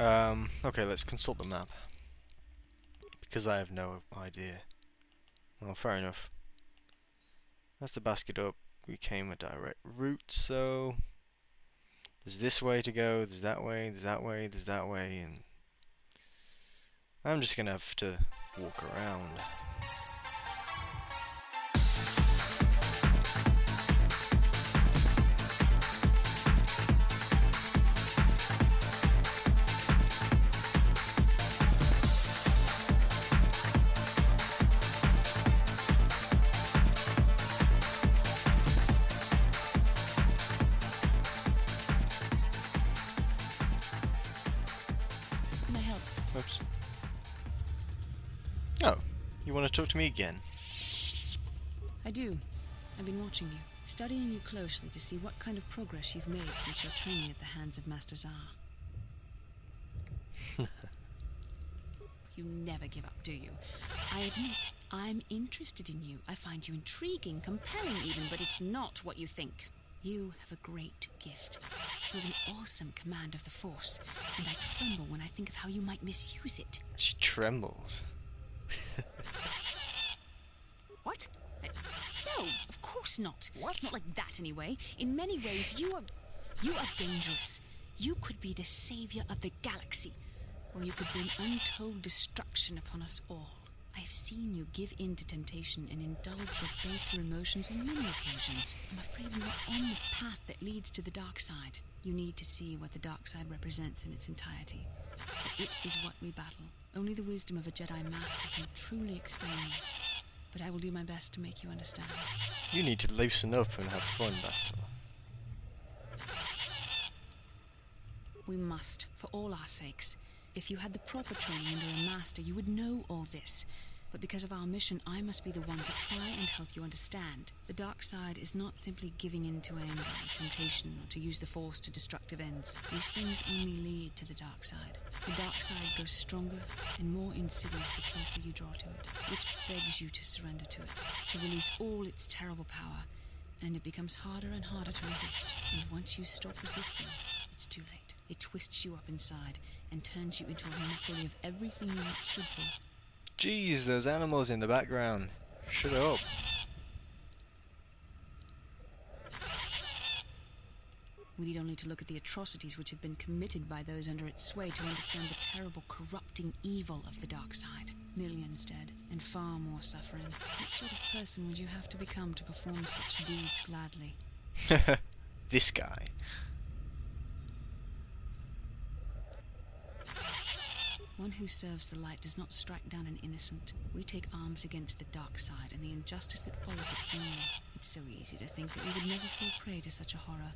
Okay, let's consult the map. Because I have no idea. Well, fair enough. That's the basket up. We came a direct route, so... There's this way to go, there's that way, there's that way, there's that way, and... I'm just gonna have to walk around. Oops. Oh, you want to talk to me again? I do. I've been watching you, studying you closely to see what kind of progress you've made since your training at the hands of Master Zar. You never give up, do you? I admit, I'm interested in you. I find you intriguing, compelling even, but it's not what you think. You have a great gift. You have an awesome command of the Force, and I tremble when I think of how you might misuse it. She trembles. What? No, of course not. What? Not like that, anyway. In many ways, you are dangerous. You could be the savior of the galaxy, or you could bring untold destruction upon us all. I have seen you give in to temptation and indulge your baser emotions on many occasions. I'm afraid you are on the path that leads to the dark side. You need to see what the dark side represents in its entirety. For it is what we battle. Only the wisdom of a Jedi Master can truly explain this. But I will do my best to make you understand. You need to loosen up and have fun, Bastila. We must, for all our sakes. If you had the proper training under a master, you would know all this. But because of our mission, I must be the one to try and help you understand. The dark side is not simply giving in to anger, temptation, or to use the Force to destructive ends. These things only lead to the dark side. The dark side grows stronger and more insidious the closer you draw to it. It begs you to surrender to it, to release all its terrible power. And it becomes harder and harder to resist. And once you stop resisting, it's too late. It twists you up inside and turns you into a mockery of everything you once stood for. Jeez, those animals in the background. Shut up. We need only to look at the atrocities which have been committed by those under its sway to understand the terrible, corrupting evil of the dark side. Millions dead, and far more suffering. What sort of person would you have to become to perform such deeds gladly? This guy. One who serves the light does not strike down an innocent. We take arms against the dark side and the injustice that follows it only. It's so easy to think that we would never fall prey to such a horror,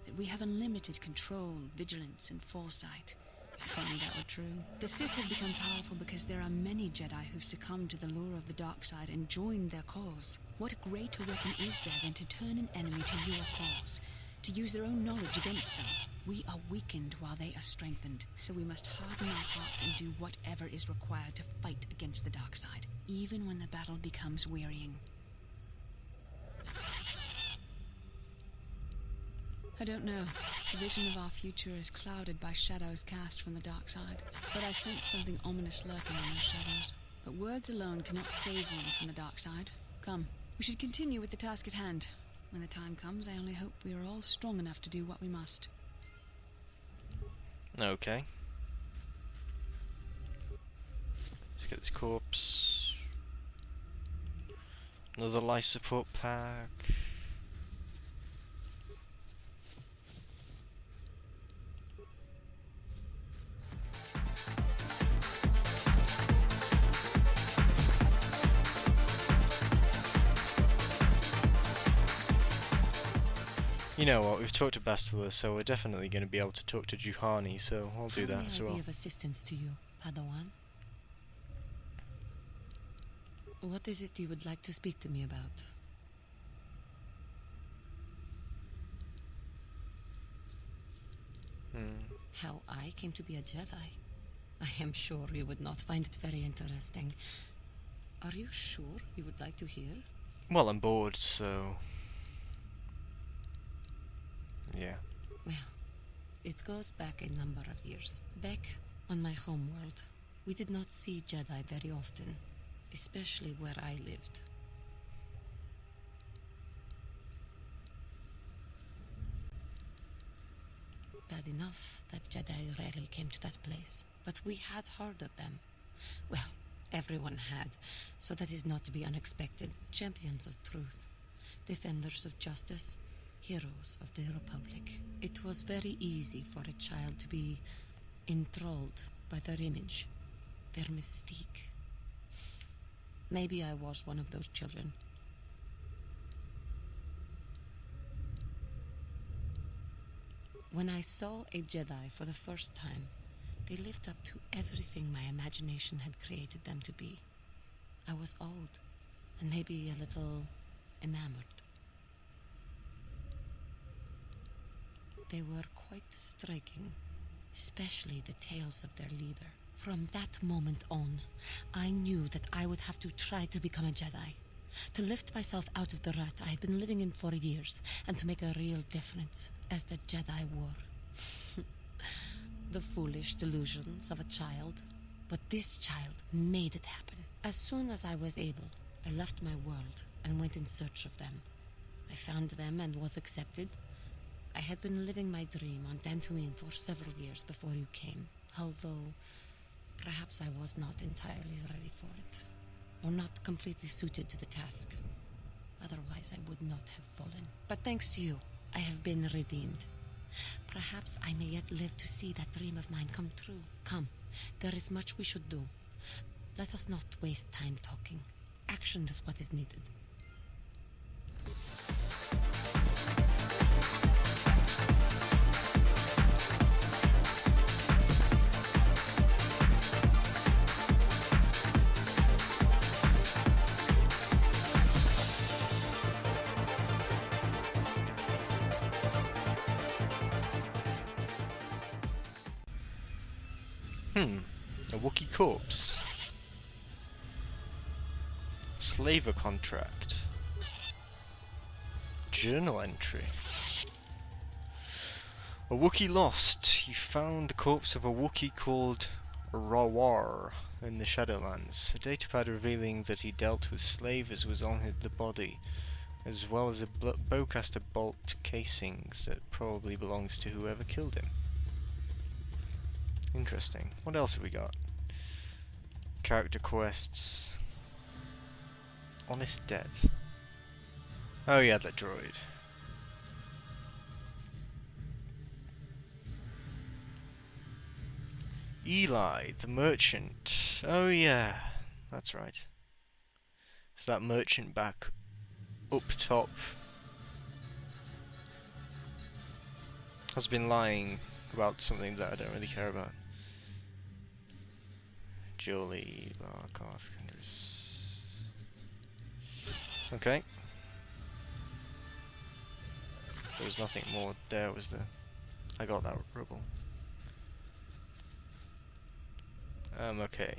that we have unlimited control, vigilance, and foresight. If only that were true. The Sith have become powerful because there are many Jedi who've succumbed to the lure of the dark side and joined their cause. What greater weapon is there than to turn an enemy to your cause? To use their own knowledge against them. We are weakened while they are strengthened, so we must harden our hearts and do whatever is required to fight against the dark side, even when the battle becomes wearying. I don't know. The vision of our future is clouded by shadows cast from the dark side, but I sense something ominous lurking in those shadows. But words alone cannot save one from the dark side. Come, we should continue with the task at hand. When the time comes, I only hope we are all strong enough to do what we must. Okay. Let's get this corpse. Another life support pack. You know what, we've talked to Bastila, so we're definitely going to be able to talk to Juhani, so I'll do that as well. How may I be of assistance to you, Padawan? What is it you would like to speak to me about? How I came to be a Jedi? I am sure you would not find it very interesting. Are you sure you would like to hear? Well, I'm bored, so... yeah. Well, it goes back a number of years. Back On my homeworld, we did not see Jedi very often, especially where I lived. Bad enough that Jedi rarely came to that place, but we had heard of them. Well, everyone had, so that is not to be unexpected. Champions of truth, defenders of justice, heroes of the Republic. It was very easy for a child to be enthralled by their image, their mystique. Maybe I was one of those children. When I saw a Jedi for the first time, they lived up to everything my imagination had created them to be. I was old, and maybe a little enamored. They were quite striking, especially the tales of their leader. From that moment on, I knew that I would have to try to become a Jedi, to lift myself out of the rut I had been living in for years, and to make a real difference as the Jedi wore. The foolish delusions of a child, but this child made it happen. As soon as I was able, I left my world and went in search of them. I found them and was accepted. I had been living my dream on Dantooine for several years before you came, although perhaps I was not entirely ready for it, or not completely suited to the task. Otherwise, I would not have fallen. But thanks to you, I have been redeemed. Perhaps I may yet live to see that dream of mine come true. Come, there is much we should do. Let us not waste time talking. Action is what is needed. A Wookiee corpse. Slaver contract. Journal entry. A Wookiee lost. You found the corpse of a Wookiee called KotOR in the Shadowlands. A datapad revealing that he dealt with slavers was on the body, as well as a bowcaster bolt casings that probably belongs to whoever killed him. Interesting. What else have we got? Character quests. Honest Death. Oh yeah, that droid. Eli, the merchant. Oh yeah, that's right. So that merchant back up top has been lying about something that I don't really care about. Jolie, Barkarth, okay. There was nothing more there, was there? I got that rubble. Okay.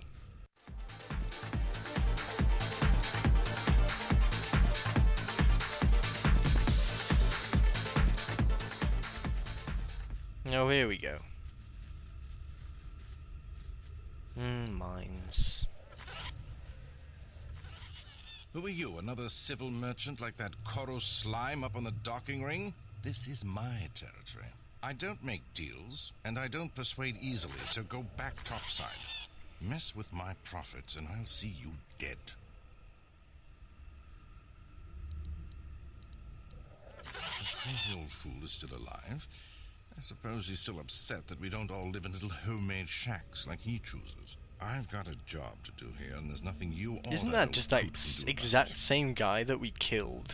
Oh, here we go. Mines. Who are you, another civil merchant like that Koro slime up on the docking ring? This is my territory. I don't make deals, and I don't persuade easily, so go back topside. Mess with my profits, and I'll see you dead. The crazy old fool is still alive. I suppose he's still upset that we don't all live in little homemade shacks like he chooses. I've got a job to do here, and there's nothing you or Isn't that just that exact same guy that we killed,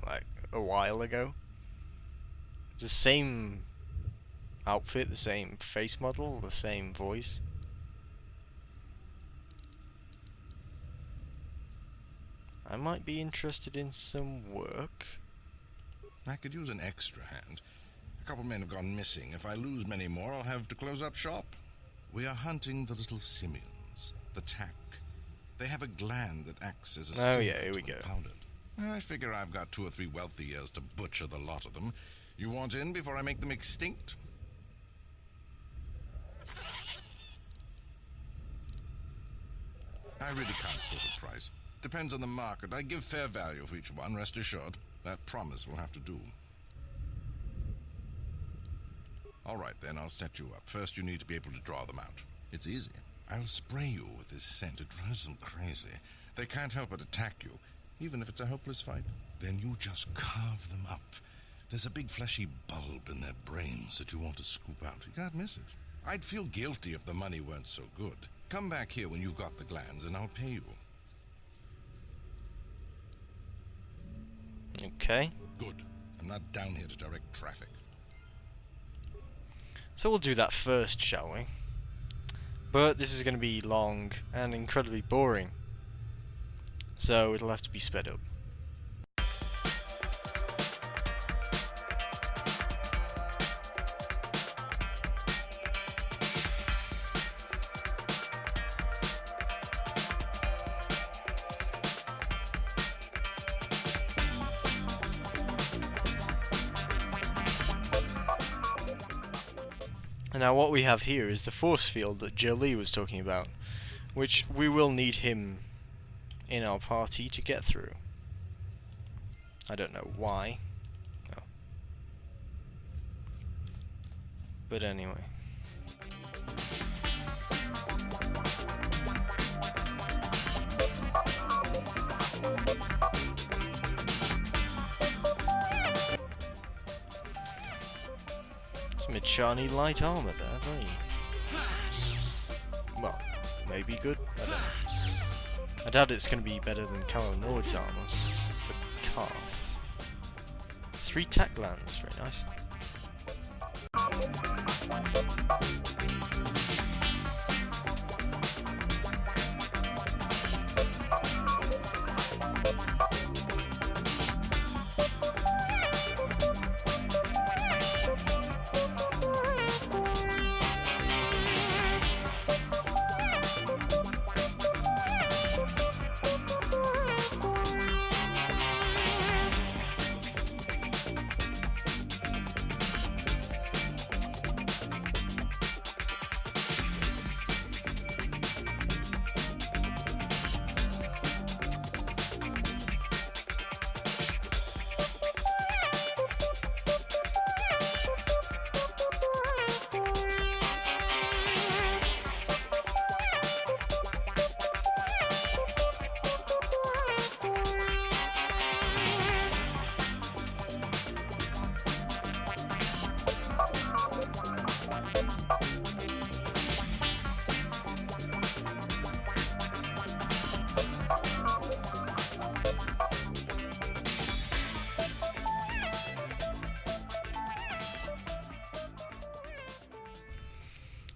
like, a while ago? The same outfit, the same face model, the same voice. I might be interested in some work. I could use an extra hand. A couple men have gone missing. If I lose many more, I'll have to close up shop. We are hunting the little simians, the Tach. They have a gland that acts as a stimulant. Oh yeah, here we go. Powdered. I figure I've got 2 or 3 wealthy years to butcher the lot of them. You want in before I make them extinct? I really can't quote a price. Depends on the market. I give fair value for each one, rest assured. That promise will have to do. All right, then, I'll set you up. First, you need to be able to draw them out. It's easy. I'll spray you with this scent. It drives them crazy. They can't help but attack you, even if it's a hopeless fight. Then you just carve them up. There's a big fleshy bulb in their brains that you want to scoop out. You can't miss it. I'd feel guilty if the money weren't so good. Come back here when you've got the glands, and I'll pay you. Okay. Good. I'm not down here to direct traffic. So we'll do that first, shall we? But this is going to be long and incredibly boring. So it'll have to be sped up. And now what we have here is the force field that Jolie was talking about, which we will need him in our party to get through. I don't know why. Oh. But anyway. Shiny light armor there, don't you? Well, maybe good, I don't know. I doubt it's going to be better than Callum Lord's armor. But calf. 3 Tach glands, very nice.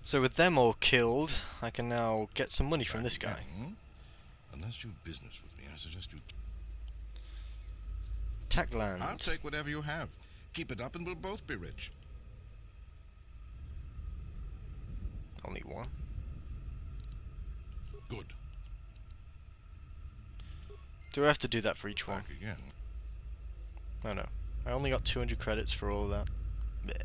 So with them all killed, I can now get some money from this guy. Unless you business with me, I suggest you... Tachland. I'll take whatever you have. Keep it up and we'll both be rich. Only one. Good. Do I have to do that for each one? Back again. Oh no. I only got 200 credits for all of that. Blech.